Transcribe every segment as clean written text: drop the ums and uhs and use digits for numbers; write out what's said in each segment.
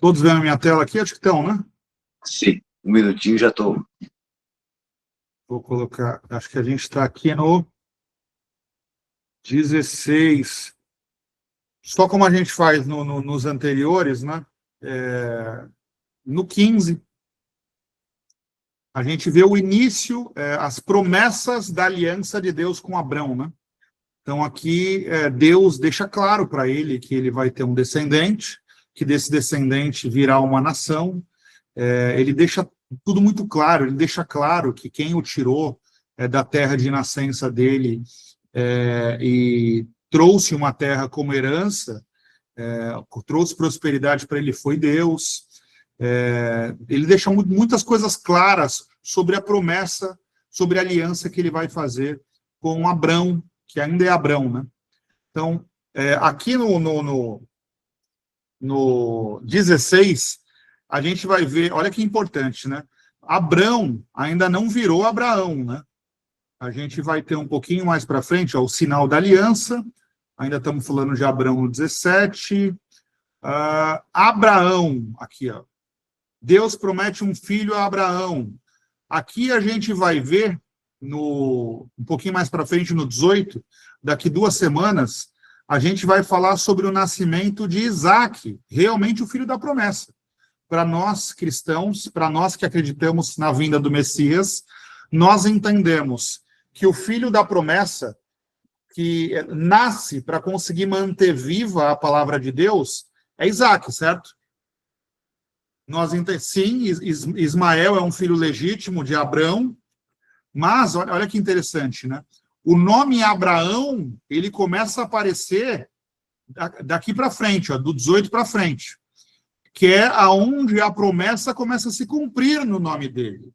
Todos vendo a minha tela aqui? Acho que estão, né? Sim, um minutinho já estou. Vou colocar, acho que a gente está aqui no 16. Só como a gente faz nos anteriores, né? No 15, a gente vê o início, as promessas da aliança de Deus com Abrão, né? Então, aqui, Deus deixa claro para ele que ele vai ter um descendente, que desse descendente virá uma nação. Ele deixa tudo muito claro, ele deixa claro que quem o tirou da terra de nascença dele e trouxe uma terra como herança, trouxe prosperidade para ele, foi Deus. Ele deixa muitas coisas claras sobre a promessa, sobre a aliança que ele vai fazer com Abrão, que ainda é Abrão, né? Então, aqui no 16, a gente vai ver, olha que importante, né? Abrão ainda não virou Abraão, né? A gente vai ter um pouquinho mais para frente, ó, o sinal da aliança, ainda estamos falando de Abrão no 17. Abraão, aqui, ó. Deus promete um filho a Abraão. Aqui a gente vai ver, um pouquinho mais para frente, no 18, daqui 2 semanas, a gente vai falar sobre o nascimento de Isaac, realmente o filho da promessa. Para nós cristãos, para nós que acreditamos na vinda do Messias, nós entendemos que o filho da promessa, que nasce para conseguir manter viva a palavra de Deus, é Isaac, certo? Sim, Ismael é um filho legítimo de Abrão, mas olha que interessante, né? O nome Abraão, ele começa a aparecer daqui para frente, ó, do 18 para frente, que é aonde a promessa começa a se cumprir no nome dele.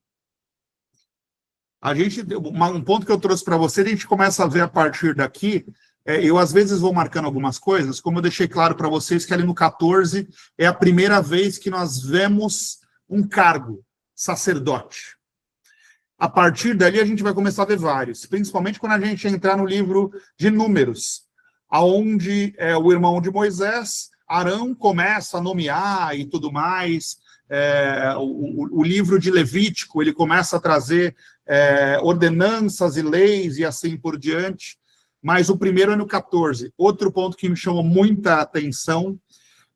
Um ponto que eu trouxe para você, a gente começa a ver a partir daqui. Eu, às vezes, vou marcando algumas coisas, como eu deixei claro para vocês que ali no 14 é a primeira vez que nós vemos um cargo, sacerdote. A partir dali, a gente vai começar a ver vários, principalmente quando a gente entrar no livro de Números, aonde o irmão de Moisés, Arão, começa a nomear e tudo mais. O livro de Levítico, ele começa a trazer ordenanças e leis e assim por diante. Mas o primeiro é no 14. Outro ponto que me chamou muita atenção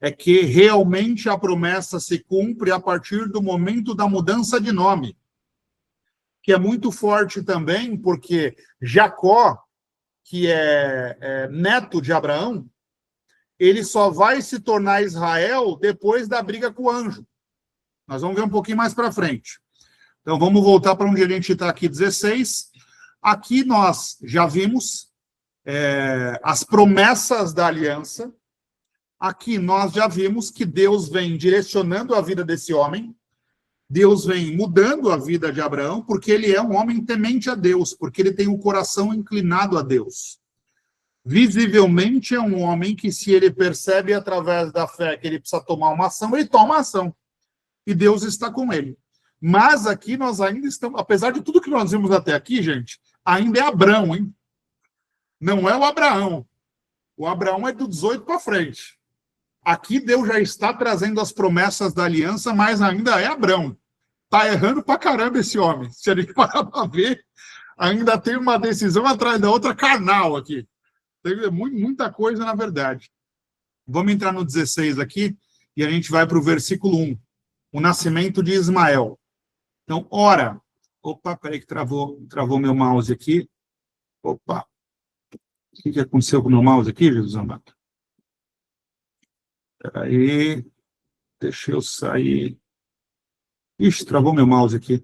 é que realmente a promessa se cumpre a partir do momento da mudança de nome, que é muito forte também, porque Jacó, que é neto de Abraão, ele só vai se tornar Israel depois da briga com o anjo. Nós vamos ver um pouquinho mais para frente. Então, vamos voltar para onde a gente está aqui, 16. Aqui nós já vimos as promessas da aliança. Aqui nós já vimos que Deus vem direcionando a vida desse homem. Deus vem mudando a vida de Abraão, porque ele é um homem temente a Deus, porque ele tem o coração inclinado a Deus. Visivelmente é um homem que, se ele percebe através da fé que ele precisa tomar uma ação, ele toma a ação. E Deus está com ele. Mas aqui nós ainda estamos, apesar de tudo que nós vimos até aqui, gente, ainda é Abrão, hein? Não é o Abraão. O Abraão é do 18 para frente. Aqui Deus já está trazendo as promessas da aliança, mas ainda é Abrão. Está errando para caramba esse homem. Se a gente parar para ver, ainda tem uma decisão atrás da outra carnal aqui. Tem muita coisa, na verdade. Vamos entrar no 16 aqui e a gente vai para o versículo 1. O nascimento de Ismael. Então, ora... Opa, peraí que travou meu mouse aqui. Opa. O que aconteceu com o meu mouse aqui, Jesus amado? Peraí. Deixa eu sair. Ixi, travou meu mouse aqui.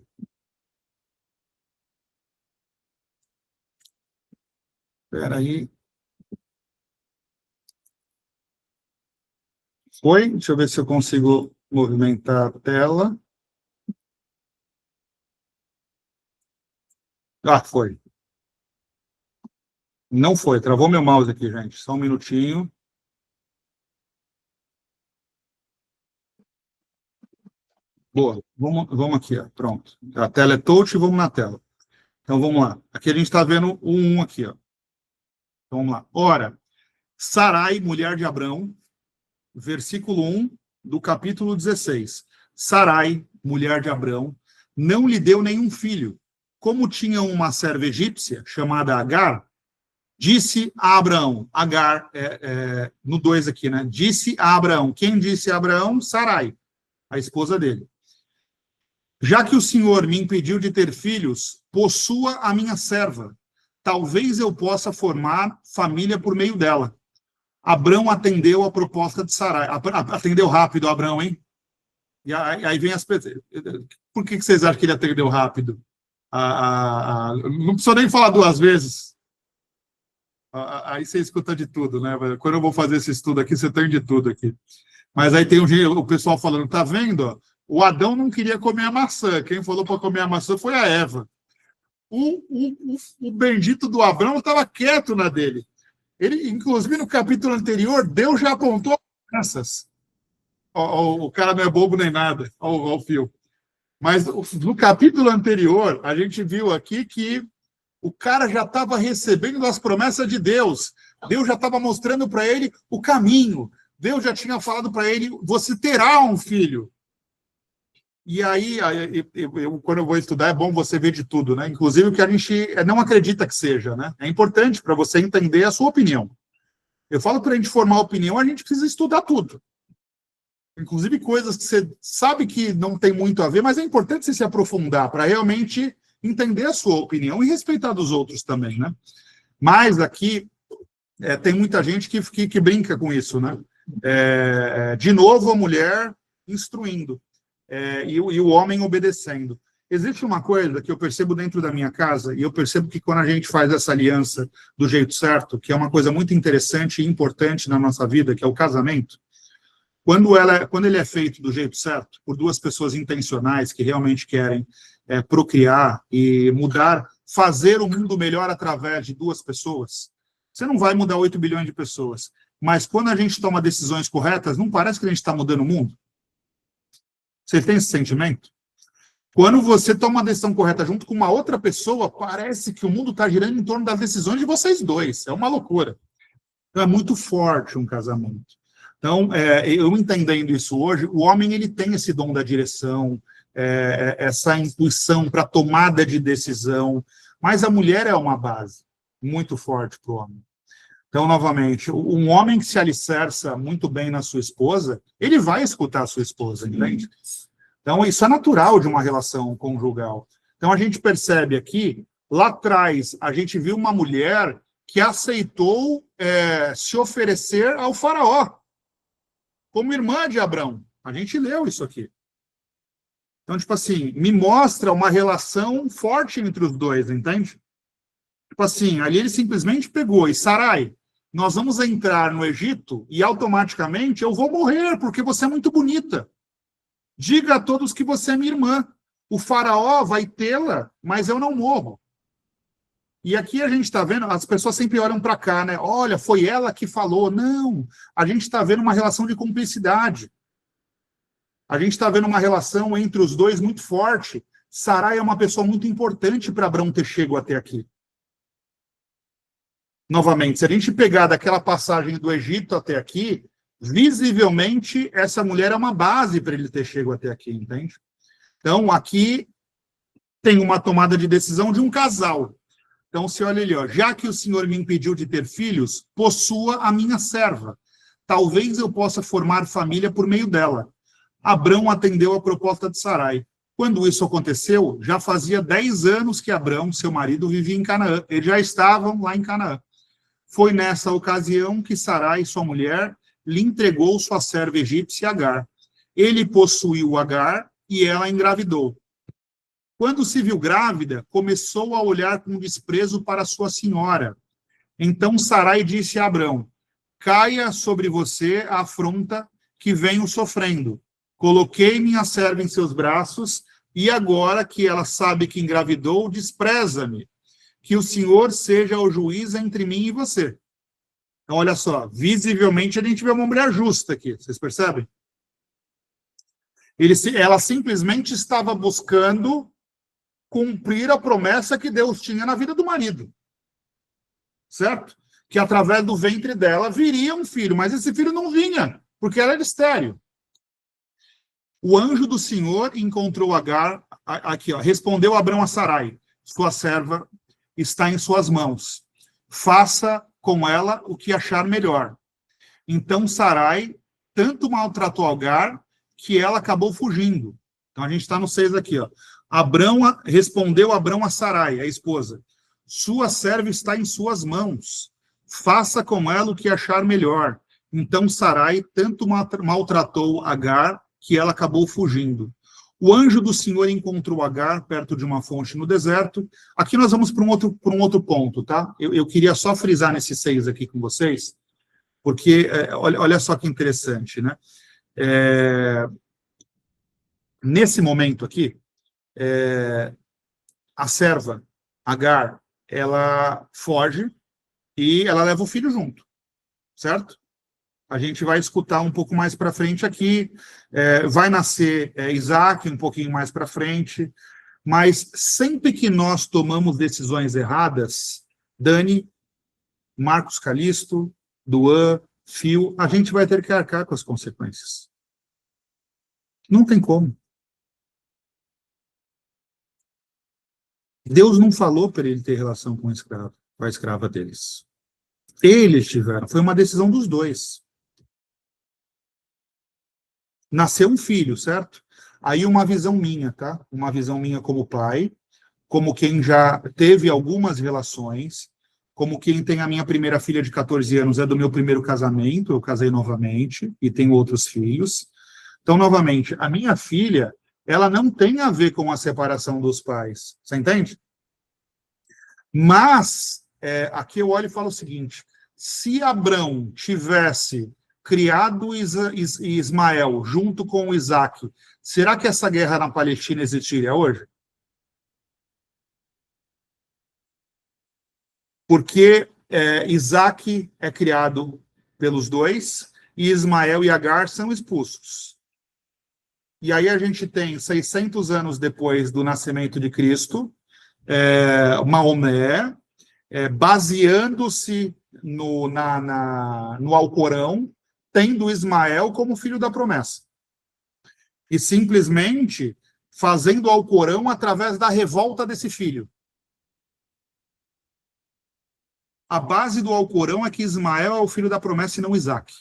Peraí. Foi? Deixa eu ver se eu consigo movimentar a tela. Ah, foi. Não foi, travou meu mouse aqui, gente. Só um minutinho. Boa, vamos aqui, ó. Pronto. A tela é touch e vamos na tela. Então, vamos lá. Aqui a gente está vendo o 1 aqui, ó. Então, vamos lá. Ora, Sarai, mulher de Abrão, versículo 1 do capítulo 16. Sarai, mulher de Abrão, não lhe deu nenhum filho. Como tinha uma serva egípcia, chamada Agar, disse a Abraão, Agar, no 2 aqui, né? Disse a Abraão. Quem disse a Abraão? Sarai, a esposa dele. Já que o Senhor me impediu de ter filhos, possua a minha serva. Talvez eu possa formar família por meio dela. Abrão atendeu a proposta de Sarai. Atendeu rápido, Abrão, hein? E aí vem as pessoas. Por que vocês acham que ele atendeu rápido? Não precisa nem falar duas vezes. Aí você escuta de tudo, né? Quando eu vou fazer esse estudo aqui, você tem de tudo aqui. Mas aí tem o pessoal falando, tá vendo? Ó, o Adão não queria comer a maçã. Quem falou para comer a maçã foi a Eva. O bendito do Abrão estava quieto na dele. Ele, inclusive, no capítulo anterior, Deus já apontou essas. O cara não é bobo nem nada. Olha o fio. Mas no capítulo anterior, a gente viu aqui que o cara já estava recebendo as promessas de Deus. Deus já estava mostrando para ele o caminho. Deus já tinha falado para ele, você terá um filho. E aí, quando eu vou estudar, é bom você ver de tudo, né? Inclusive o que a gente não acredita que seja, né? É importante para você entender a sua opinião. Eu falo para a gente formar opinião, a gente precisa estudar tudo. Inclusive coisas que você sabe que não tem muito a ver, mas é importante você se aprofundar para realmente entender a sua opinião e respeitar dos outros também, né? Mas aqui tem muita gente que brinca com isso, né? De novo, a mulher instruindo. E o homem obedecendo. Existe uma coisa que eu percebo dentro da minha casa, e eu percebo que quando a gente faz essa aliança do jeito certo, que é uma coisa muito interessante e importante na nossa vida, que é o casamento, quando ele é feito do jeito certo, por duas pessoas intencionais que realmente querem procriar e mudar, fazer o mundo melhor através de duas pessoas, você não vai mudar 8 bilhões de pessoas, mas quando a gente toma decisões corretas, não parece que a gente está mudando o mundo? Você tem esse sentimento? Quando você toma uma decisão correta junto com uma outra pessoa, parece que o mundo está girando em torno das decisões de vocês dois. É uma loucura. Então, é muito forte um casamento. Então, eu entendendo isso hoje, o homem ele tem esse dom da direção, essa intuição para tomada de decisão, mas a mulher é uma base muito forte para o homem. Então, novamente, um homem que se alicerça muito bem na sua esposa, ele vai escutar a sua esposa, entende? Então, isso é natural de uma relação conjugal. Então, a gente percebe aqui, lá atrás, a gente viu uma mulher que aceitou se oferecer ao faraó, como irmã de Abrão. A gente leu isso aqui. Então, tipo assim, me mostra uma relação forte entre os dois, entende? Tipo assim, ali ele simplesmente pegou e Sarai, nós vamos entrar no Egito e automaticamente eu vou morrer, porque você é muito bonita. Diga a todos que você é minha irmã. O faraó vai tê-la, mas eu não morro. E aqui a gente está vendo, as pessoas sempre olham para cá, né? Olha, foi ela que falou. Não, a gente está vendo uma relação de cumplicidade. A gente está vendo uma relação entre os dois muito forte. Sarai é uma pessoa muito importante para Abrão ter chegado até aqui. Novamente, se a gente pegar daquela passagem do Egito até aqui, visivelmente essa mulher é uma base para ele ter chegado até aqui, entende? Então, aqui tem uma tomada de decisão de um casal. Então, você olha ali, ó, já que o Senhor me impediu de ter filhos, possua a minha serva. Talvez eu possa formar família por meio dela. Abrão atendeu a proposta de Sarai. Quando isso aconteceu, já fazia 10 anos que Abrão, seu marido, vivia em Canaã. Eles já estavam lá em Canaã. Foi nessa ocasião que Sarai, sua mulher, lhe entregou sua serva egípcia Agar. Ele possuiu Agar e ela engravidou. Quando se viu grávida, começou a olhar com desprezo para sua senhora. Então Sarai disse a Abrão, caia sobre você a afronta que venho sofrendo. Coloquei minha serva em seus braços e agora que ela sabe que engravidou, despreza-me. Que o Senhor seja o juiz entre mim e você. Então, olha só, visivelmente a gente vê uma mulher justa aqui, vocês percebem? Ela simplesmente estava buscando cumprir a promessa que Deus tinha na vida do marido. Certo? Que através do ventre dela viria um filho, mas esse filho não vinha, porque ela era estéril. O anjo do Senhor encontrou Agar, aqui, ó, respondeu Abrão a Sarai, sua serva está em suas mãos. Faça com ela o que achar melhor. Então Sarai tanto maltratou Agar que ela acabou fugindo. Então a gente está no 6 aqui, ó. Respondeu Abrão a Sarai, a esposa, sua serva está em suas mãos. Faça com ela o que achar melhor. Então Sarai tanto maltratou Agar que ela acabou fugindo. O anjo do Senhor encontrou Agar perto de uma fonte no deserto. Aqui nós vamos para um outro ponto, tá? Eu queria só frisar nesse 6 aqui com vocês, porque olha só que interessante, né? Nesse momento aqui, a serva, Agar, ela foge e ela leva o filho junto, certo? A gente vai escutar um pouco mais para frente aqui, vai nascer Isaac um pouquinho mais para frente, mas sempre que nós tomamos decisões erradas, Dani, Marcos Calisto, Duan, Fio, a gente vai ter que arcar com as consequências. Não tem como. Deus não falou para ele ter relação com a escrava deles. Eles tiveram, foi uma decisão dos dois. Nasceu um filho, certo? Aí uma visão minha, tá? Uma visão minha como pai, como quem já teve algumas relações, como quem tem a minha primeira filha de 14 anos, é do meu primeiro casamento, eu casei novamente e tenho outros filhos. Então, novamente, a minha filha, ela não tem a ver com a separação dos pais, você entende? Mas, aqui eu olho e falo o seguinte, se Abrão tivesse criado Ismael junto com Isaac, será que essa guerra na Palestina existiria hoje? Porque Isaac é criado pelos dois e Ismael e Agar são expulsos. E aí a gente tem 600 anos depois do nascimento de Cristo, Maomé, baseando-se no Alcorão, tendo Ismael como filho da promessa. E simplesmente fazendo o Alcorão através da revolta desse filho. A base do Alcorão é que Ismael é o filho da promessa e não Isaac.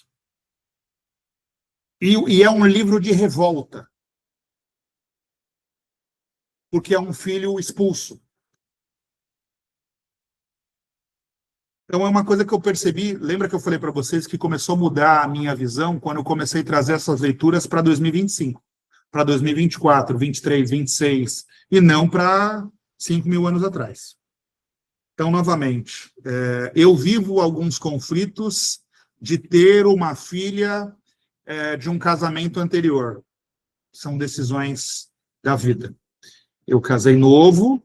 E é um livro de revolta. Porque é um filho expulso. Então, é uma coisa que eu percebi, lembra que eu falei para vocês que começou a mudar a minha visão quando eu comecei a trazer essas leituras para 2025, para 2024, 23, 26, e não para 5.000 anos atrás. Então, novamente, eu vivo alguns conflitos de ter uma filha de um casamento anterior. São decisões da vida. Eu casei novo,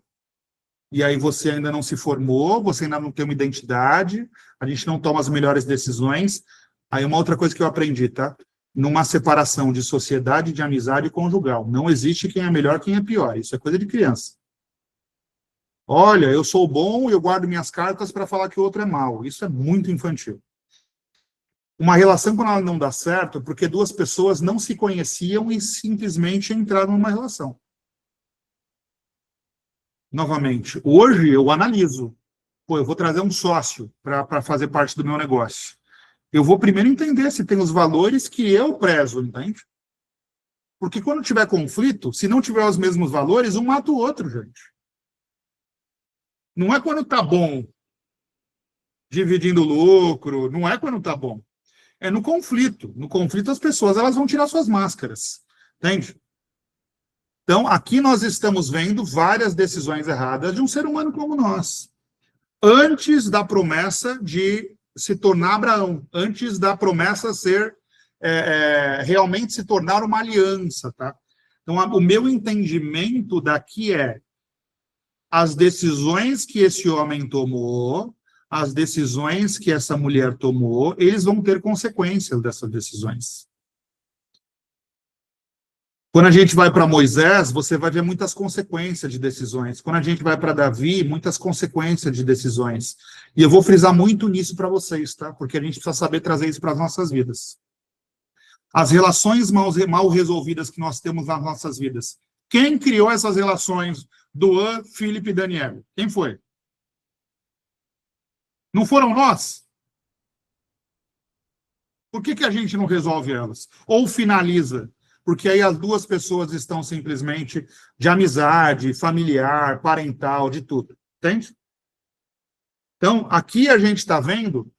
e aí você ainda não se formou, você ainda não tem uma identidade, a gente não toma as melhores decisões. Aí uma outra coisa que eu aprendi, tá? Numa separação de sociedade, de amizade conjugal, não existe quem é melhor, quem é pior. Isso é coisa de criança. Olha, eu sou bom e eu guardo minhas cartas para falar que o outro é mau. Isso é muito infantil. Uma relação, quando ela não dá certo, é porque duas pessoas não se conheciam e simplesmente entraram numa relação. Novamente, hoje eu analiso. Pô, eu vou trazer um sócio para fazer parte do meu negócio. Eu vou primeiro entender se tem os valores que eu prezo, entende? Porque quando tiver conflito, se não tiver os mesmos valores, um mata o outro, gente. Não é quando tá bom, dividindo lucro, não é quando tá bom. É no conflito. No conflito as pessoas elas vão tirar suas máscaras, entende? Então, aqui nós estamos vendo várias decisões erradas de um ser humano como nós. Antes da promessa de se tornar Abraão, antes da promessa ser realmente se tornar uma aliança, tá? Então, o meu entendimento daqui é as decisões que esse homem tomou, as decisões que essa mulher tomou, eles vão ter consequências dessas decisões. Quando a gente vai para Moisés, você vai ver muitas consequências de decisões. Quando a gente vai para Davi, muitas consequências de decisões. E eu vou frisar muito nisso para vocês, tá? Porque a gente precisa saber trazer isso para as nossas vidas. As relações mal resolvidas que nós temos nas nossas vidas. Quem criou essas relações? Doan, Felipe e Daniel. Quem foi? Não foram nós? Por que a gente não resolve elas? Ou finaliza? Porque aí as duas pessoas estão simplesmente de amizade, familiar, parental, de tudo. Entende? Então, aqui a gente está vendo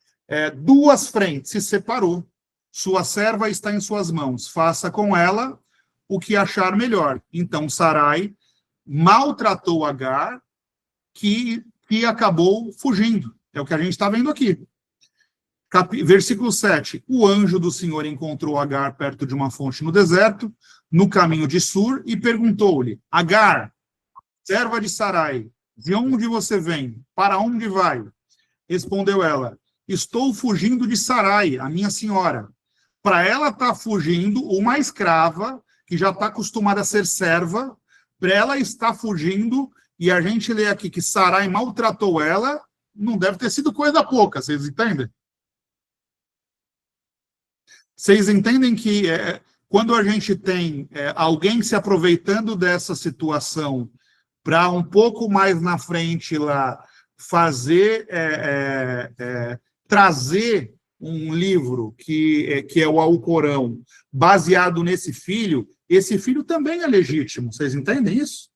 duas frentes, se separou. Sua serva está em suas mãos, faça com ela o que achar melhor. Então, Sarai maltratou Agar, que acabou fugindo. É o que a gente está vendo aqui. Versículo 7. O anjo do Senhor encontrou Agar perto de uma fonte no deserto, no caminho de Sur, e perguntou-lhe: Agar, serva de Sarai, de onde você vem? Para onde vai? Respondeu ela: estou fugindo de Sarai, a minha senhora. Para ela estar fugindo, uma escrava, que já está acostumada a ser serva, para ela estar fugindo, e a gente lê aqui que Sarai maltratou ela, não deve ter sido coisa pouca, vocês entendem? Vocês entendem que quando a gente tem alguém se aproveitando dessa situação para um pouco mais na frente lá fazer, trazer um livro que é o Alcorão, baseado nesse filho, esse filho também é legítimo. Vocês entendem isso?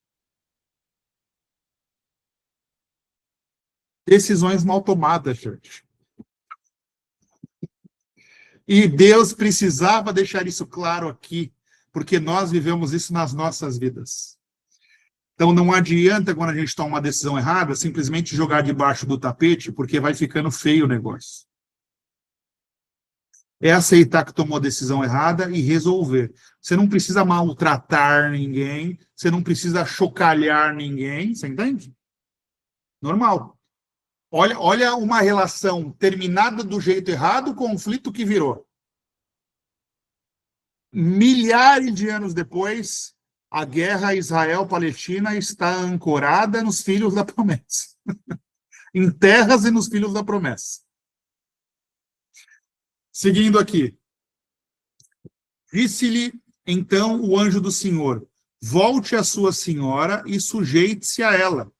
Decisões mal tomadas, gente. E Deus precisava deixar isso claro aqui, porque nós vivemos isso nas nossas vidas. Então, não adianta, quando a gente toma uma decisão errada, simplesmente jogar debaixo do tapete, porque vai ficando feio o negócio. É aceitar que tomou a decisão errada e resolver. Você não precisa maltratar ninguém, você não precisa chocalhar ninguém, você entende? Normal. Olha uma relação terminada do jeito errado, o conflito que virou. Milhares de anos depois, a guerra Israel-Palestina está ancorada nos filhos da promessa. Em terras e nos filhos da promessa. Seguindo aqui. Disse-lhe, então, o anjo do Senhor: volte à sua senhora e sujeite-se a ela.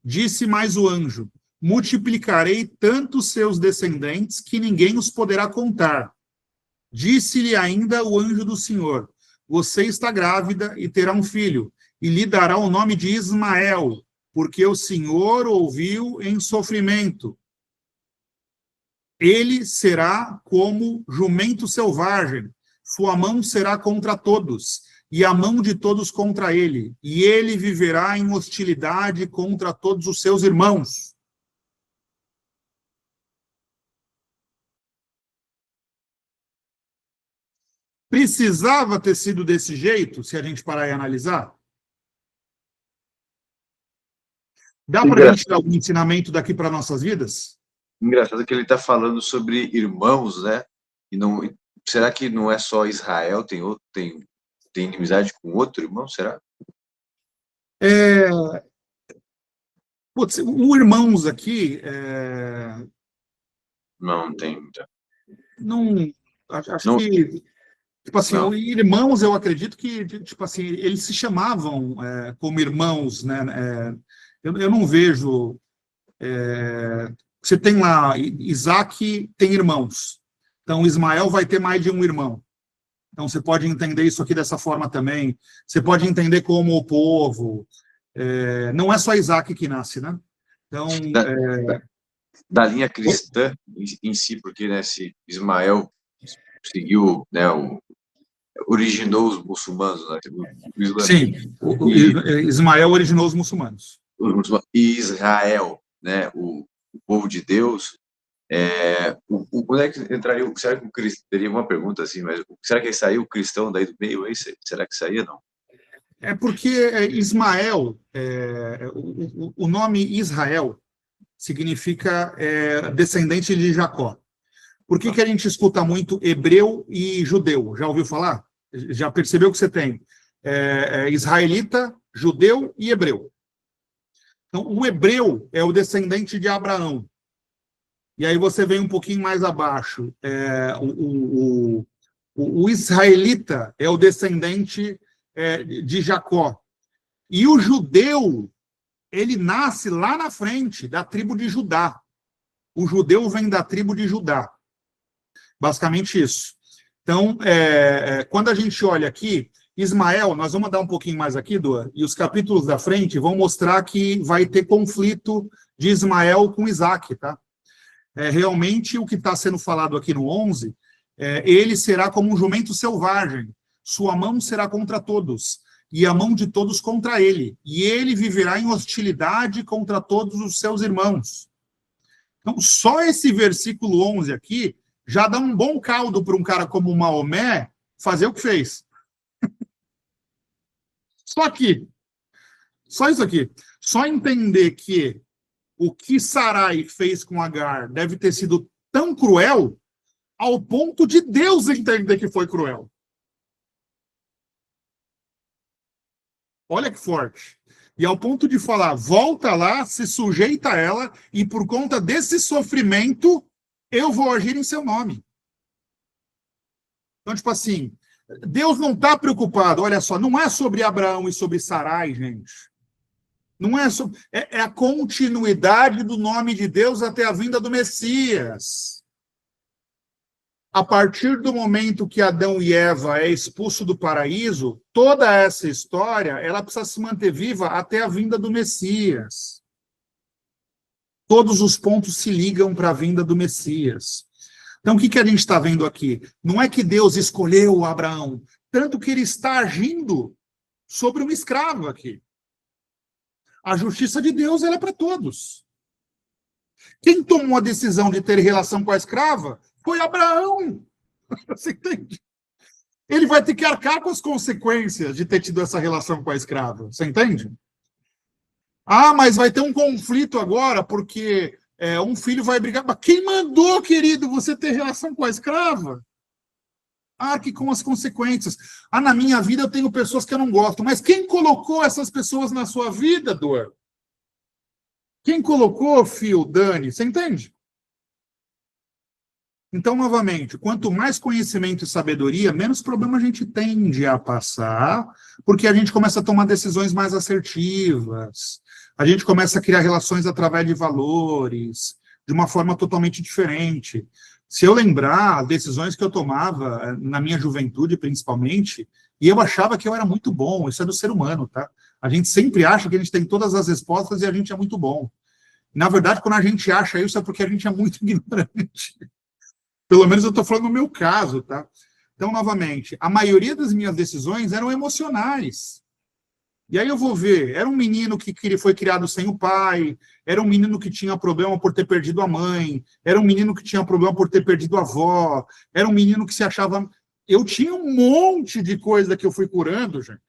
Disse mais o anjo: multiplicarei tanto seus descendentes que ninguém os poderá contar. Disse-lhe ainda o anjo do Senhor: você está grávida e terá um filho, e lhe dará o nome de Ismael, porque o Senhor ouviu em sofrimento. Ele será como jumento selvagem, sua mão será contra todos, e a mão de todos contra ele, e ele viverá em hostilidade contra todos os seus irmãos. Precisava ter sido desse jeito, se a gente parar e analisar? Dá para a gente dar algum ensinamento daqui para nossas vidas? Engraçado que ele está falando sobre irmãos, né? E não, será que não é só Israel? Tem inimizade com outro irmão? Será? Putz, o irmãos aqui... Não tem muita. Não, acho que... Tipo assim, não. Irmãos, eu acredito que, tipo assim, eles se chamavam como irmãos, né? Eu não vejo... você tem lá, Isaac tem irmãos. Então, Ismael vai ter mais de um irmão. Então, você pode entender isso aqui dessa forma também. Você pode entender como o povo. Não é só Isaac que nasce, né? Então... Da linha cristã em si, porque, né, se Ismael seguiu, né, originou os muçulmanos, né? Sim, Ismael originou os muçulmanos. E Israel, né, o povo de Deus, quando é que entraria? Será que o cristão, teria uma pergunta assim, mas será que saiu o cristão daí do meio? Será que saía, não? É porque Ismael, o nome Israel significa descendente de Jacó. Por que a gente escuta muito hebreu e judeu? Já ouviu falar? Já percebeu que você tem israelita, judeu e hebreu. Então, o hebreu é o descendente de Abraão. E aí você vem um pouquinho mais abaixo. O israelita é o descendente de Jacó. E o judeu, ele nasce lá na frente, da tribo de Judá. O judeu vem da tribo de Judá. Basicamente isso. Então, quando a gente olha aqui, Ismael, nós vamos dar um pouquinho mais aqui, Dua, e os capítulos da frente vão mostrar que vai ter conflito de Ismael com Isaac, tá? Realmente, o que está sendo falado aqui no 11, ele será como um jumento selvagem, sua mão será contra todos, e a mão de todos contra ele, e ele viverá em hostilidade contra todos os seus irmãos. Então, só esse versículo 11 aqui já dá um bom caldo para um cara como Maomé fazer o que fez. Só aqui. Só isso aqui. Só entender que o que Sarai fez com Agar deve ter sido tão cruel ao ponto de Deus entender que foi cruel. Olha que forte. E ao ponto de falar, volta lá, se sujeita a ela, e por conta desse sofrimento, eu vou agir em seu nome. Então, tipo assim, Deus não está preocupado, olha só, não é sobre Abraão e sobre Sarai, gente. Não é sobre, é a continuidade do nome de Deus até a vinda do Messias. A partir do momento que Adão e Eva é expulso do paraíso, toda essa história, ela precisa se manter viva até a vinda do Messias. Todos os pontos se ligam para a vinda do Messias. Então, o que a gente está vendo aqui? Não é que Deus escolheu Abraão, tanto que ele está agindo sobre uma escrava aqui. A justiça de Deus ela é para todos. Quem tomou a decisão de ter relação com a escrava foi Abraão. Você entende? Ele vai ter que arcar com as consequências de ter tido essa relação com a escrava. Você entende? Ah, mas vai ter um conflito agora, porque um filho vai brigar. Mas quem mandou, querido, você ter relação com a escrava? Arque com as consequências. Ah, na minha vida eu tenho pessoas que eu não gosto. Mas quem colocou essas pessoas na sua vida, Dor? Quem colocou, Fio, Dani? Você entende? Então, novamente, quanto mais conhecimento e sabedoria, menos problema a gente tende a passar, porque a gente começa a tomar decisões mais assertivas, a gente começa a criar relações através de valores, de uma forma totalmente diferente. Se eu lembrar decisões que eu tomava na minha juventude, principalmente, e eu achava que eu era muito bom, isso é do ser humano, tá? A gente sempre acha que a gente tem todas as respostas e a gente é muito bom. Na verdade, quando a gente acha isso, é porque a gente é muito ignorante. Pelo menos eu estou falando no meu caso, tá? Então, novamente, a maioria das minhas decisões eram emocionais. E aí eu vou ver, era um menino que foi criado sem o pai, era um menino que tinha problema por ter perdido a mãe, era um menino que tinha problema por ter perdido a avó, era um menino que se achava... Eu tinha um monte de coisa que eu fui curando, gente.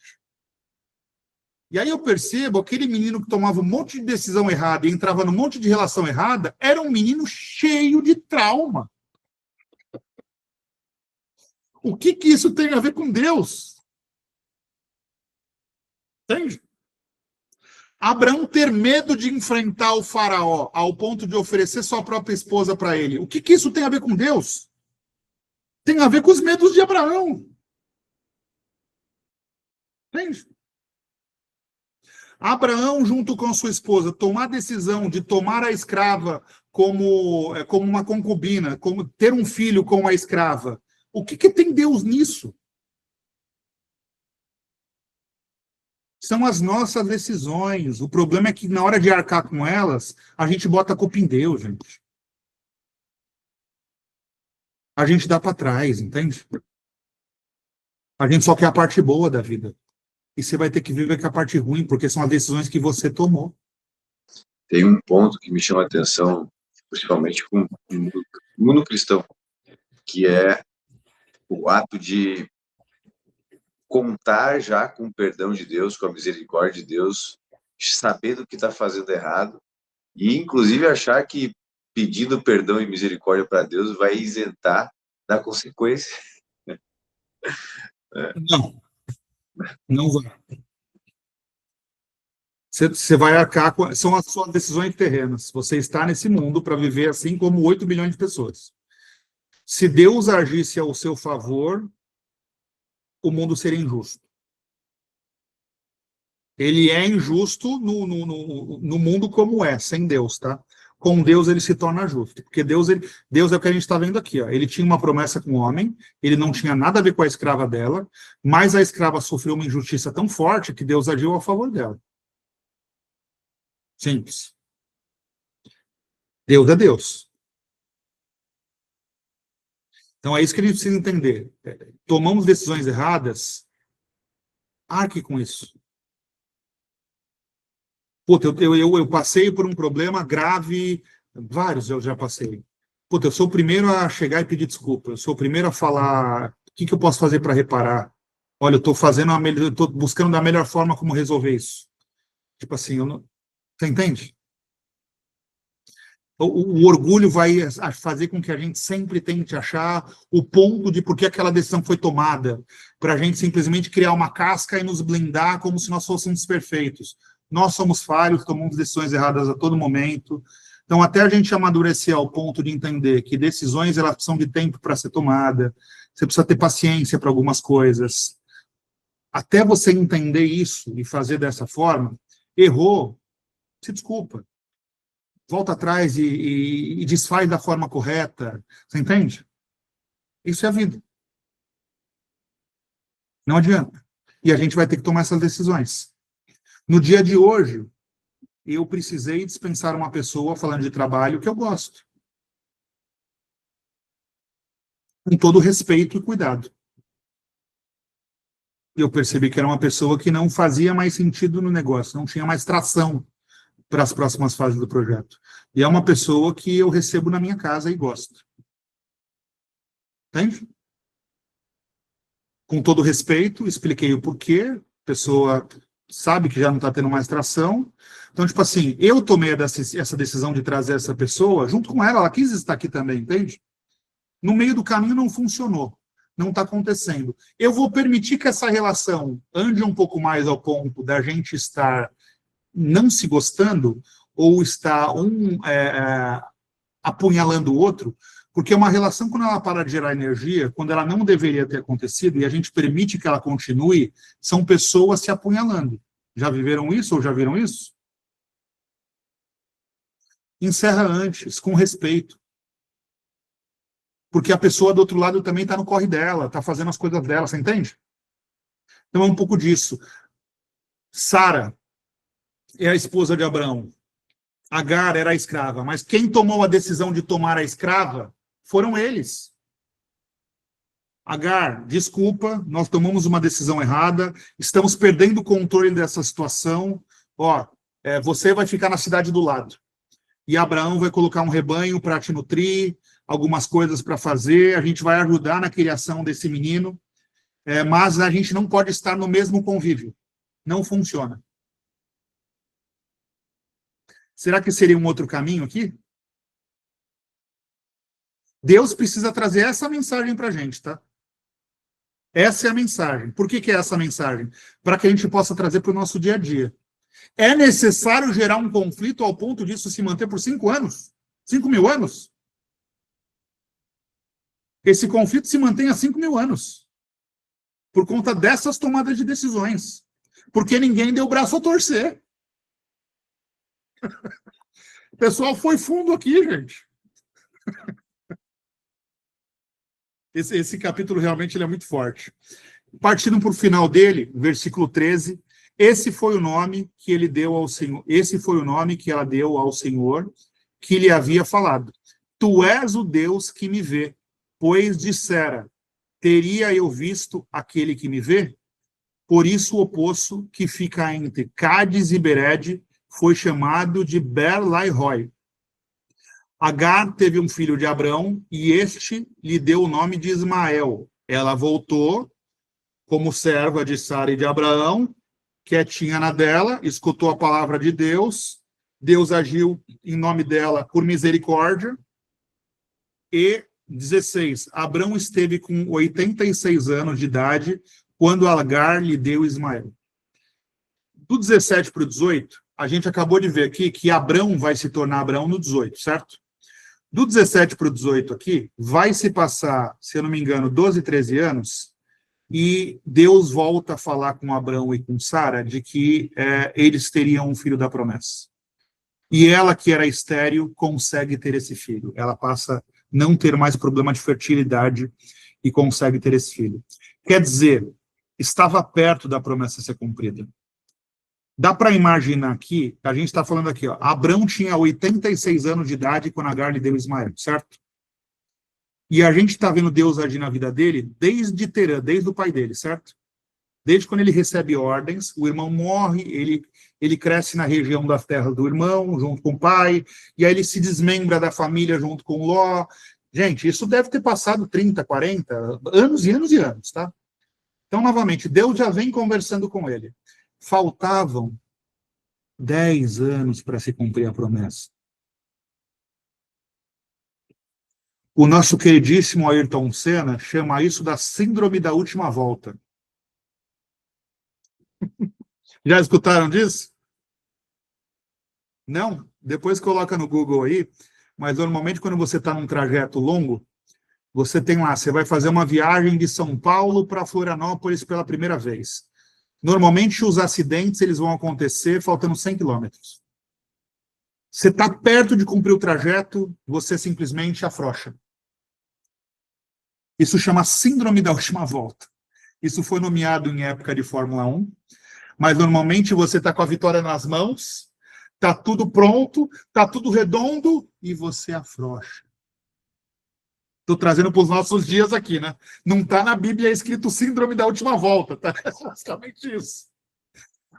E aí eu percebo, aquele menino que tomava um monte de decisão errada e entrava num monte de relação errada, era um menino cheio de trauma. O que isso tem a ver com Deus? Entende? Abraão ter medo de enfrentar o faraó ao ponto de oferecer sua própria esposa para ele. O que isso tem a ver com Deus? Tem a ver com os medos de Abraão. Entende? Abraão, junto com sua esposa, tomar a decisão de tomar a escrava como uma concubina, como ter um filho com a escrava. O que tem Deus nisso? São as nossas decisões. O problema é que, na hora de arcar com elas, a gente bota a culpa em Deus, gente. A gente dá para trás, entende? A gente só quer a parte boa da vida. E você vai ter que viver com a parte ruim, porque são as decisões que você tomou. Tem um ponto que me chama a atenção, principalmente com o mundo cristão, que é o ato de contar já com o perdão de Deus, com a misericórdia de Deus, sabendo que está fazendo errado, e inclusive achar que pedindo perdão e misericórdia para Deus vai isentar da consequência. Não vai. Você vai arcar com... São as suas decisões terrenas. Você está nesse mundo para viver assim como 8 bilhões de pessoas. Se Deus agisse ao seu favor, o mundo seria injusto. Ele é injusto no mundo como é, sem Deus, tá? Com Deus ele se torna justo, porque Deus é o que a gente está vendo aqui, ó. Ele tinha uma promessa com o homem, ele não tinha nada a ver com a escrava dela, mas a escrava sofreu uma injustiça tão forte que Deus agiu a favor dela. Simples. Deus é Deus. Então é isso que a gente precisa entender. Tomamos decisões erradas, arque com isso. Puta, eu passei por um problema grave, vários eu já passei. Puta, eu sou o primeiro a chegar e pedir desculpa. Eu sou o primeiro a falar o que eu posso fazer para reparar. Olha, eu estou buscando da melhor forma como resolver isso. Tipo assim, você entende? O orgulho vai fazer com que a gente sempre tente achar o ponto de por que aquela decisão foi tomada, para a gente simplesmente criar uma casca e nos blindar como se nós fôssemos perfeitos. Nós somos falhos, tomamos decisões erradas a todo momento. Então, até a gente amadurecer ao ponto de entender que decisões elas precisam de tempo para ser tomada, você precisa ter paciência para algumas coisas. Até você entender isso e fazer dessa forma, errou, se desculpa. Volta atrás e desfaz da forma correta. Você entende? Isso é a vida. Não adianta. E a gente vai ter que tomar essas decisões. No dia de hoje, eu precisei dispensar uma pessoa falando de trabalho que eu gosto. Com todo respeito e cuidado. Eu percebi que era uma pessoa que não fazia mais sentido no negócio, não tinha mais tração para as próximas fases do projeto. E é uma pessoa que eu recebo na minha casa e gosto. Entende? Com todo respeito, expliquei o porquê, a pessoa sabe que já não está tendo mais tração. Então, tipo assim, eu tomei essa decisão de trazer essa pessoa, junto com ela quis estar aqui também, entende? No meio do caminho não funcionou, não está acontecendo. Eu vou permitir que essa relação ande um pouco mais ao ponto da gente estar não se gostando, ou está apunhalando o outro, porque uma relação, quando ela para de gerar energia, quando ela não deveria ter acontecido, e a gente permite que ela continue, são pessoas se apunhalando. Já viveram isso ou já viram isso? Encerra antes, com respeito. Porque a pessoa do outro lado também está no corre dela, está fazendo as coisas dela, você entende? Então é um pouco disso. Sara é a esposa de Abraão. Agar era a escrava, mas quem tomou a decisão de tomar a escrava foram eles. Agar, desculpa, nós tomamos uma decisão errada, estamos perdendo o controle dessa situação. Ó, você vai ficar na cidade do lado. E Abraão vai colocar um rebanho para te nutrir, algumas coisas para fazer, a gente vai ajudar na criação desse menino, mas a gente não pode estar no mesmo convívio. Não funciona. Será que seria um outro caminho aqui? Deus precisa trazer essa mensagem para a gente, tá? Essa é a mensagem. Por que é essa mensagem? Para que a gente possa trazer para o nosso dia a dia. É necessário gerar um conflito ao ponto disso se manter por 5 anos? 5.000 anos? Esse conflito se mantém há 5.000 anos. Por conta dessas tomadas de decisões. Porque ninguém deu o braço a torcer. O pessoal foi fundo aqui, gente. Esse capítulo realmente ele é muito forte. Partindo para o final dele, versículo 13, esse foi o nome que ele deu ao Senhor, esse foi o nome que ela deu ao Senhor, que lhe havia falado. Tu és o Deus que me vê, pois dissera, teria eu visto aquele que me vê? Por isso o poço que fica entre Cádiz e Bered foi chamado de Ber-lai-roi. Agar teve um filho de Abrão, e este lhe deu o nome de Ismael. Ela voltou como serva de Sara e de Abraão, quietinha na dela, escutou a palavra de Deus, Deus agiu em nome dela por misericórdia, e 16, Abrão esteve com 86 anos de idade, quando Agar lhe deu Ismael. Do 17 para o 18, a gente acabou de ver aqui que Abrão vai se tornar Abrão no 18, certo? Do 17 para o 18 aqui, vai se passar, se eu não me engano, 12, 13 anos, e Deus volta a falar com Abraão e com Sara de que eles teriam um filho da promessa. E ela, que era estéril, consegue ter esse filho. Ela passa a não ter mais problema de fertilidade e consegue ter esse filho. Quer dizer, estava perto da promessa ser cumprida. Dá para imaginar aqui, a gente está falando aqui, ó, Abrão tinha 86 anos de idade quando Agar lhe deu Ismael, certo? E a gente está vendo Deus agir na vida dele desde Terã, desde o pai dele, certo? Desde quando ele recebe ordens, o irmão morre, ele cresce na região das terras do irmão, junto com o pai, e aí ele se desmembra da família junto com Ló. Gente, isso deve ter passado 30, 40 anos e anos e anos, tá? Então, novamente, Deus já vem conversando com ele. Faltavam 10 anos para se cumprir a promessa. O nosso queridíssimo Ayrton Senna chama isso da síndrome da última volta. Já escutaram disso? Não? Depois coloca no Google aí, mas normalmente quando você está num trajeto longo, você tem lá, você vai fazer uma viagem de São Paulo para Florianópolis pela primeira vez. Normalmente os acidentes eles vão acontecer faltando 100 quilômetros. Você está perto de cumprir o trajeto, você simplesmente afrouxa. Isso chama síndrome da última volta. Isso foi nomeado em época de Fórmula 1, mas normalmente você está com a vitória nas mãos, está tudo pronto, está tudo redondo e você afrouxa. Estou trazendo para os nossos dias aqui, né? Não está na Bíblia escrito síndrome da última volta, tá? É basicamente isso.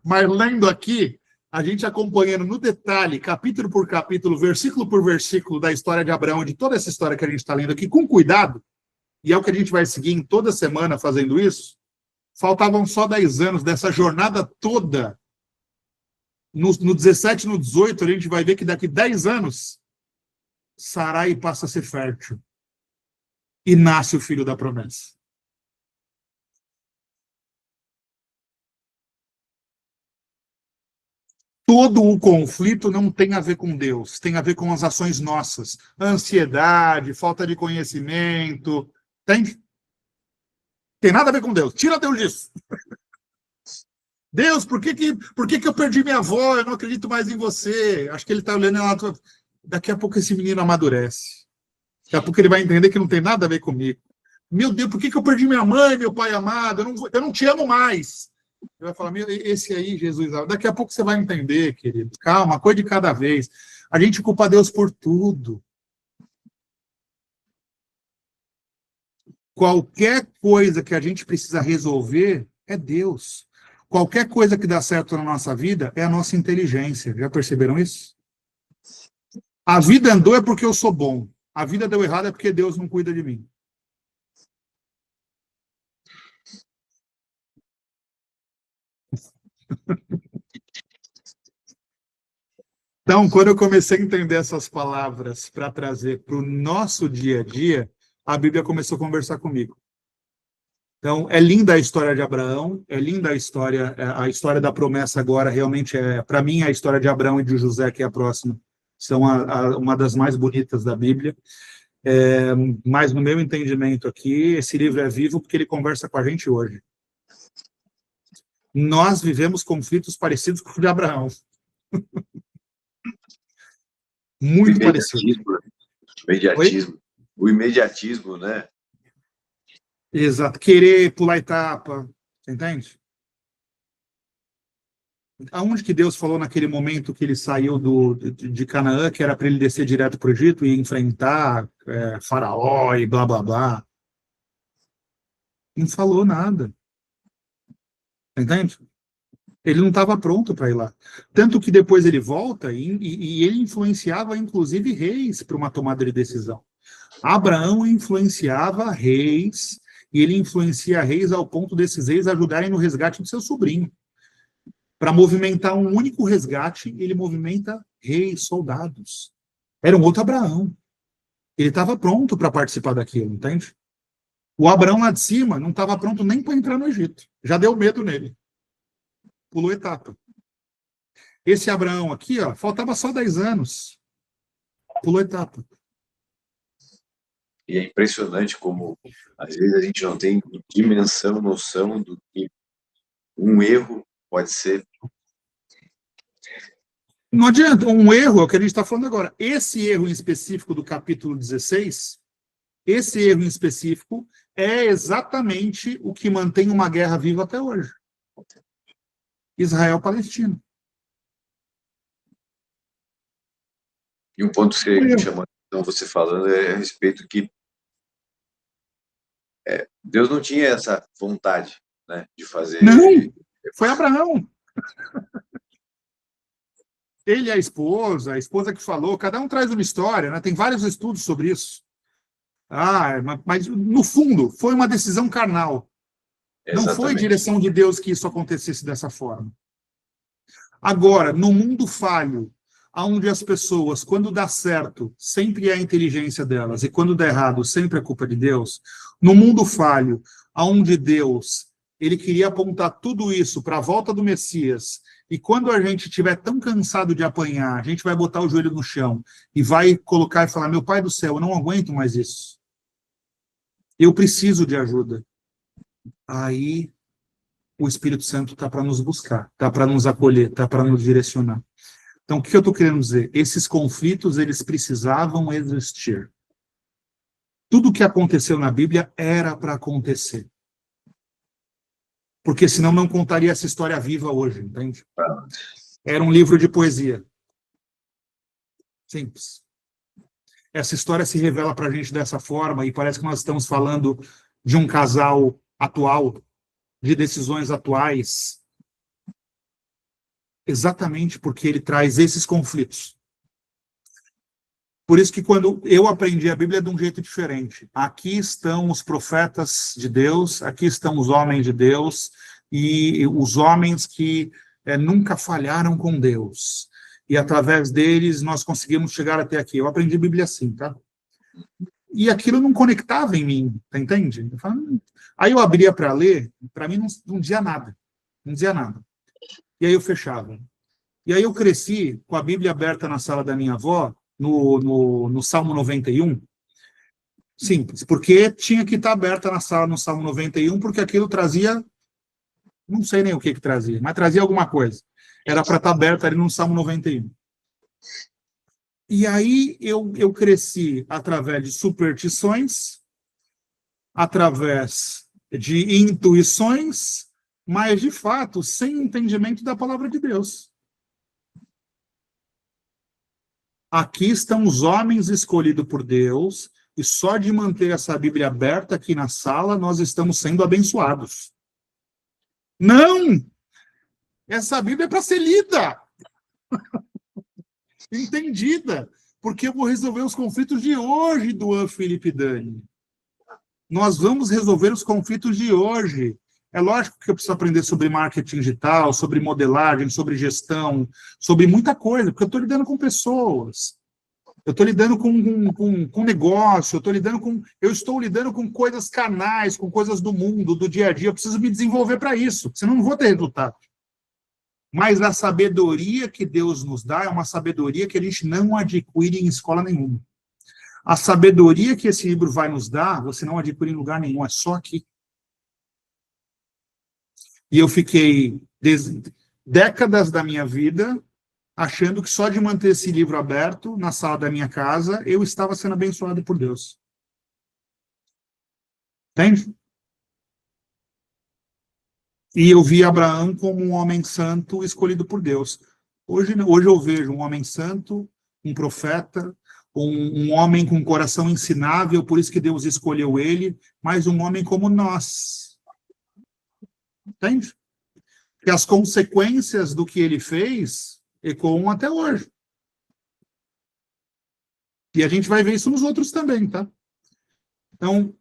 Mas lendo aqui, a gente acompanhando no detalhe, capítulo por capítulo, versículo por versículo da história de Abraão, de toda essa história que a gente está lendo aqui, com cuidado, e é o que a gente vai seguir em toda semana fazendo isso, faltavam só 10 anos dessa jornada toda. No 17, no 18, a gente vai ver que daqui 10 anos, Sarai passa a ser fértil. E nasce o filho da promessa. Todo o conflito não tem a ver com Deus, tem a ver com as ações nossas. Ansiedade, falta de conhecimento, tem nada a ver com Deus. Tira Deus disso. Deus, por que eu perdi minha avó? Eu não acredito mais em você. Acho que ele está olhando lá. Daqui a pouco esse menino amadurece. Daqui a pouco ele vai entender que não tem nada a ver comigo. Meu Deus, por que eu perdi minha mãe, meu pai amado? Eu não te amo mais. Ele vai falar, esse aí, Jesus, daqui a pouco você vai entender, querido. Calma, uma coisa de cada vez. A gente culpa Deus por tudo. Qualquer coisa que a gente precisa resolver é Deus. Qualquer coisa que dá certo na nossa vida é a nossa inteligência. Já perceberam isso? A vida andou é porque eu sou bom. A vida deu errado é porque Deus não cuida de mim. Então, quando eu comecei a entender essas palavras para trazer para o nosso dia a dia, a Bíblia começou a conversar comigo. Então, é linda a história de Abraão, é linda a história da promessa agora, realmente para mim, a história de Abraão e de José, que é a próxima, são uma das mais bonitas da Bíblia. Mas, no meu entendimento aqui, esse livro é vivo porque ele conversa com a gente hoje. Nós vivemos conflitos parecidos com o de Abraão. Muito parecido. O imediatismo, né? Exato. Querer pular etapa, você entende? Aonde que Deus falou naquele momento que ele saiu de Canaã, que era para ele descer direto para o Egito e enfrentar Faraó e blá, blá, blá? Não falou nada. Entende? Ele não estava pronto para ir lá. Tanto que depois ele volta e ele influenciava, inclusive, reis para uma tomada de decisão. Abraão influenciava reis, e ele influencia reis ao ponto desses reis ajudarem no resgate do seu sobrinho. Para movimentar um único resgate, ele movimenta reis, soldados. Era um outro Abraão. Ele estava pronto para participar daquilo, entende? O Abraão lá de cima não estava pronto nem para entrar no Egito. Já deu medo nele. Pulou etapa. Esse Abraão aqui, ó, faltava só 10 anos. Pulou etapa. E é impressionante como, às vezes, a gente não tem dimensão, noção do que um erro pode ser. Não adianta, um erro, é o que a gente está falando agora. Esse erro em específico do capítulo 16, esse erro em específico é exatamente o que mantém uma guerra viva até hoje. Israel-Palestina. E um ponto que me chamou a atenção você falando é a respeito que Deus não tinha essa vontade, né, de fazer. Não, foi Abraão. Ele e a esposa que falou, cada um traz uma história, né? Tem vários estudos sobre isso. Mas no fundo, foi uma decisão carnal. Não foi direção de Deus que isso acontecesse dessa forma. Agora, no mundo falho, onde as pessoas, quando dá certo, sempre é a inteligência delas, e quando dá errado, sempre é culpa de Deus, no mundo falho, onde Deus, ele queria apontar tudo isso para a volta do Messias, e quando a gente estiver tão cansado de apanhar, a gente vai botar o joelho no chão e vai colocar e falar, meu Pai do céu, eu não aguento mais isso. Eu preciso de ajuda. Aí o Espírito Santo está para nos buscar, está para nos acolher, está para nos direcionar. Então, o que eu estou querendo dizer? Esses conflitos, eles precisavam existir. Tudo o que aconteceu na Bíblia era para acontecer. Porque senão não contaria essa história viva hoje, entende? Era um livro de poesia. Simples. Essa história se revela para a gente dessa forma e parece que nós estamos falando de um casal atual, de decisões atuais, exatamente porque ele traz esses conflitos. Por isso que quando eu aprendi a Bíblia de um jeito diferente. Aqui estão os profetas de Deus, aqui estão os homens de Deus, e os homens que nunca falharam com Deus. E através deles nós conseguimos chegar até aqui. Eu aprendi a Bíblia assim, tá? E aquilo não conectava em mim, tá, entende? Aí eu abria para ler, para mim não dizia nada. Não dizia nada. E aí eu fechava. E aí eu cresci com a Bíblia aberta na sala da minha avó, no Salmo 91. Simples, porque tinha que estar aberta na sala no Salmo 91, porque aquilo trazia, não sei nem o que trazia, mas trazia alguma coisa. Era para estar aberta ali no Salmo 91. E aí eu cresci através de superstições, através de intuições, mas, de fato, sem entendimento da palavra de Deus. Aqui estão os homens escolhidos por Deus, e só de manter essa Bíblia aberta aqui na sala, nós estamos sendo abençoados. Não! Essa Bíblia é para ser lida! Entendida! Porque eu vou resolver os conflitos de hoje, Duan, Felipe e Dani. Nós vamos resolver os conflitos de hoje. É lógico que eu preciso aprender sobre marketing digital, sobre modelagem, sobre gestão, sobre muita coisa, porque eu estou lidando com pessoas. Eu estou lidando com negócio, eu estou lidando com coisas carnais, com coisas do mundo, do dia a dia. Eu preciso me desenvolver para isso, senão não vou ter resultado. Mas a sabedoria que Deus nos dá é uma sabedoria que a gente não adquire em escola nenhuma. A sabedoria que esse livro vai nos dar, você não adquire em lugar nenhum, é só aqui. E eu fiquei décadas da minha vida achando que só de manter esse livro aberto na sala da minha casa, eu estava sendo abençoado por Deus. Entende? E eu vi Abraão como um homem santo escolhido por Deus. Hoje eu vejo um homem santo, um profeta, um homem com um coração ensinável, por isso que Deus escolheu ele, mas um homem como nós. Entende? Que as consequências do que ele fez ecoam até hoje. E a gente vai ver isso nos outros também, tá? Então,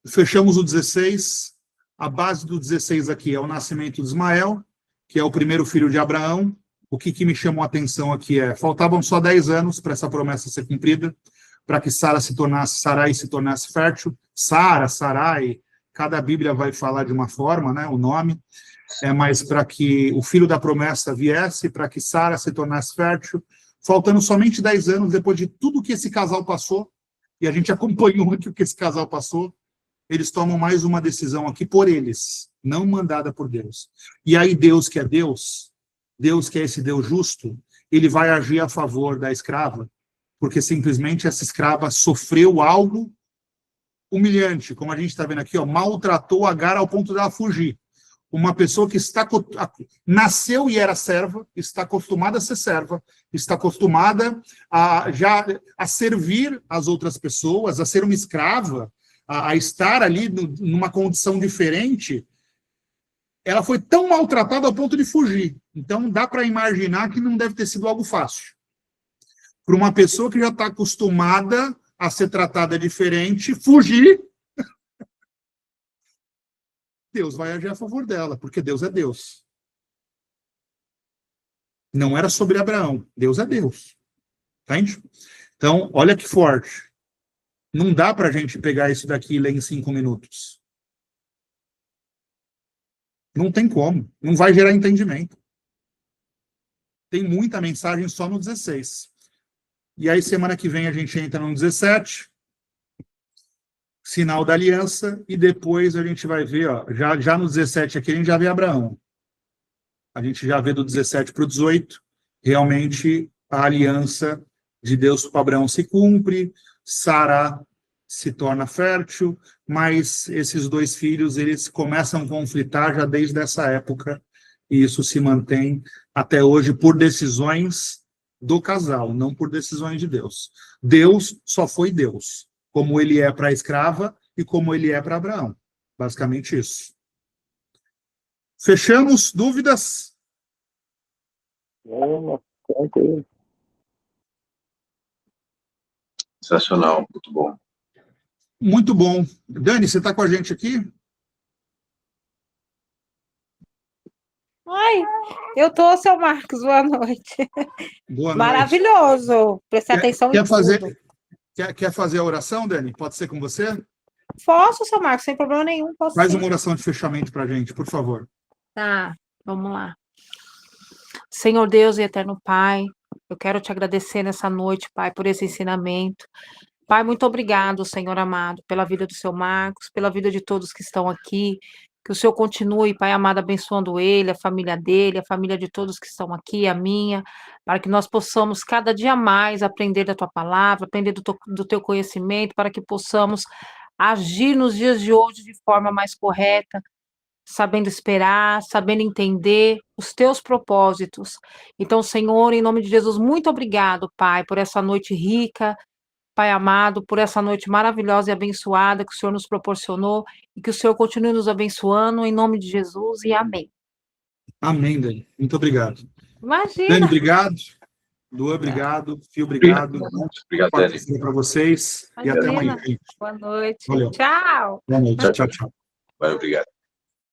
fechamos o 16. A base do 16 aqui é o nascimento de Ismael, que é o primeiro filho de Abraão. O que me chamou a atenção aqui faltavam só 10 anos para essa promessa ser cumprida, para que Sarai se tornasse fértil. Sarai, cada Bíblia vai falar de uma forma, né, o nome, mas para que o filho da promessa viesse, para que Sara se tornasse fértil, faltando somente 10 anos depois de tudo que esse casal passou, e a gente acompanhou aqui o que esse casal passou, eles tomam mais uma decisão aqui por eles, não mandada por Deus. E aí Deus, que é Deus que é esse Deus justo, ele vai agir a favor da escrava, porque simplesmente essa escrava sofreu algo humilhante, como a gente está vendo aqui, ó, maltratou Agar ao ponto dela fugir. Uma pessoa que nasceu e era serva, está acostumada a ser serva, está acostumada a servir as outras pessoas, a ser uma escrava, a estar ali numa condição diferente, ela foi tão maltratada ao ponto de fugir. Então, dá para imaginar que não deve ter sido algo fácil. Para uma pessoa que já está acostumada a ser tratada diferente, fugir, Deus vai agir a favor dela, porque Deus é Deus. Não era sobre Abraão, Deus é Deus. Entende? Então, olha que forte. Não dá para a gente pegar isso daqui e ler em 5 minutos. Não tem como. Não vai gerar entendimento. Tem muita mensagem só no 16. E aí, semana que vem, a gente entra no 17, sinal da aliança, e depois a gente vai ver, ó, já no 17 aqui, a gente já vê Abraão. A gente já vê do 17 para o 18, realmente a aliança de Deus com Abraão se cumpre, Sara se torna fértil, mas esses 2 filhos, eles começam a conflitar já desde essa época, e isso se mantém até hoje por decisões do casal, não por decisões de Deus. Deus só foi Deus, como ele é para a escrava e como ele é para Abraão. Basicamente isso. Fechamos? Dúvidas? Tranquilo. Sensacional, muito bom. Muito bom. Dani, você está com a gente aqui? Oi, eu tô, seu Marcos, boa noite. Boa noite. Maravilhoso, prestei atenção em tudo. Quer fazer a oração, Dani? Pode ser com você? Posso, seu Marcos, sem problema nenhum, posso Faz sim. uma oração de fechamento para a gente, por favor. Tá, vamos lá. Senhor Deus e eterno Pai, eu quero te agradecer nessa noite, Pai, por esse ensinamento. Pai, muito obrigado, Senhor amado, pela vida do seu Marcos, pela vida de todos que estão aqui. Que o Senhor continue, Pai amado, abençoando ele, a família dele, a família de todos que estão aqui, a minha, para que nós possamos cada dia mais aprender da tua palavra, aprender do teu conhecimento, para que possamos agir nos dias de hoje de forma mais correta, sabendo esperar, sabendo entender os teus propósitos. Então, Senhor, em nome de Jesus, muito obrigado, Pai, por essa noite rica, Pai amado, por essa noite maravilhosa e abençoada que o Senhor nos proporcionou e que o Senhor continue nos abençoando, em nome de Jesus, e amém. Amém, Dani. Muito obrigado. Imagina. Dani, obrigado. Luan, obrigado. Fio, obrigado. Obrigado, Dani. Para vocês. Imagina. E até amanhã. Boa noite. Valeu. Tchau. Boa noite. Tchau, tchau. Valeu, obrigado.